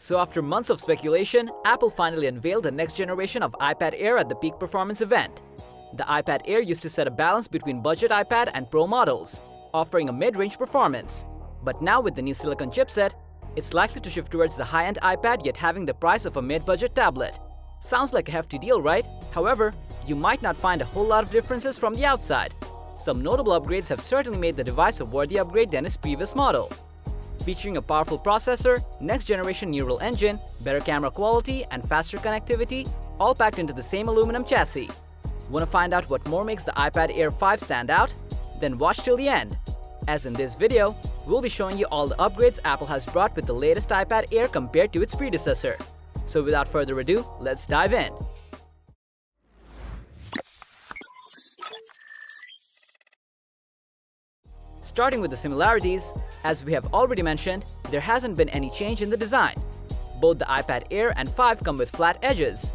So after months of speculation, Apple finally unveiled the next generation of iPad Air at the Peak Performance event. The iPad Air used to set a balance between budget iPad and Pro models, offering a mid-range performance. But now with the new silicon chipset, it's likely to shift towards the high-end iPad yet having the price of a mid-budget tablet. Sounds like a hefty deal, right? However, you might not find a whole lot of differences from the outside. Some notable upgrades have certainly made the device a worthy upgrade than its previous model. Featuring a powerful processor, next-generation neural engine, better camera quality, and faster connectivity, all packed into the same aluminum chassis. Want to find out what more makes the iPad Air 5 stand out? Then watch till the end. As in this video, we'll be showing you all the upgrades Apple has brought with the latest iPad Air compared to its predecessor. So without further ado, let's dive in. Starting with the similarities, as we have already mentioned, there hasn't been any change in the design. Both the iPad Air and 5 come with flat edges,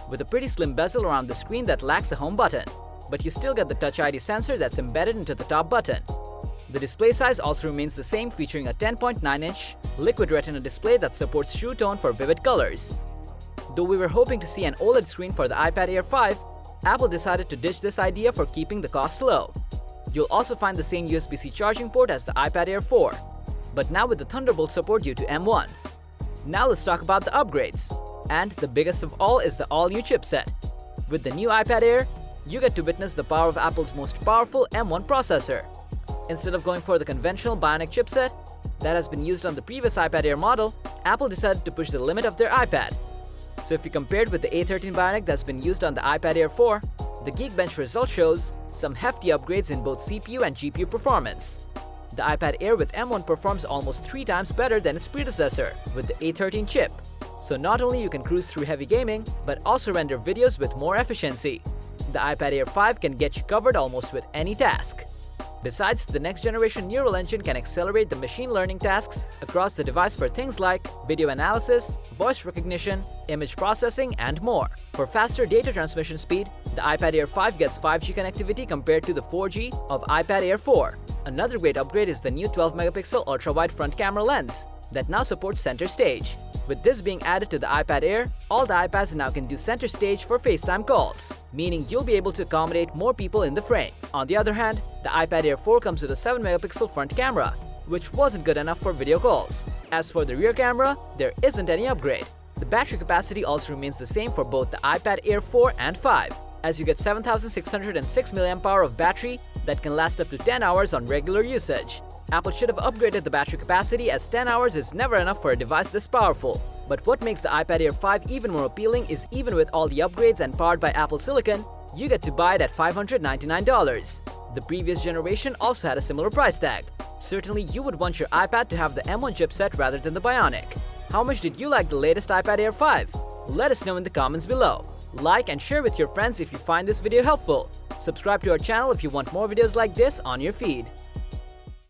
with a pretty slim bezel around the screen that lacks a home button, but you still get the Touch ID sensor that's embedded into the top button. The display size also remains the same, featuring a 10.9-inch Liquid Retina display that supports True Tone for vivid colors. Though we were hoping to see an OLED screen for the iPad Air 5, Apple decided to ditch this idea for keeping the cost low. You'll also find the same USB-C charging port as the iPad Air 4, but now with the Thunderbolt support due to M1. Now let's talk about the upgrades. And the biggest of all is the all-new chipset. With the new iPad Air, you get to witness the power of Apple's most powerful M1 processor. Instead of going for the conventional Bionic chipset that has been used on the previous iPad Air model, Apple decided to push the limit of their iPad. So if you compared with the A13 Bionic that's been used on the iPad Air 4, the Geekbench result shows some hefty upgrades in both CPU and GPU performance. The iPad Air with M1 performs almost 3 times better than its predecessor with the A13 chip. So not only you can cruise through heavy gaming, but also render videos with more efficiency. The iPad Air 5 can get you covered almost with any task. Besides, the next generation neural engine can accelerate the machine learning tasks across the device for things like video analysis, voice recognition, image processing, and more. For faster data transmission speed, the iPad Air 5 gets 5G connectivity compared to the 4G of iPad Air 4. Another great upgrade is the new 12-megapixel ultra-wide front camera lens that now supports center stage. With this being added to the iPad Air, all the iPads now can do center stage for FaceTime calls, meaning you'll be able to accommodate more people in the frame. On the other hand, the iPad Air 4 comes with a 7-megapixel front camera, which wasn't good enough for video calls. As for the rear camera, there isn't any upgrade. The battery capacity also remains the same for both the iPad Air 4 and 5, as you get 7606 mAh of battery that can last up to 10 hours on regular usage. Apple should have upgraded the battery capacity, as 10 hours is never enough for a device this powerful. But what makes the iPad Air 5 even more appealing is even with all the upgrades and powered by Apple Silicon, you get to buy it at $599. The previous generation also had a similar price tag. Certainly you would want your iPad to have the M1 chipset rather than the Bionic. How much did you like the latest iPad Air 5? Let us know in the comments below. Like and share with your friends if you find this video helpful. Subscribe to our channel if you want more videos like this on your feed.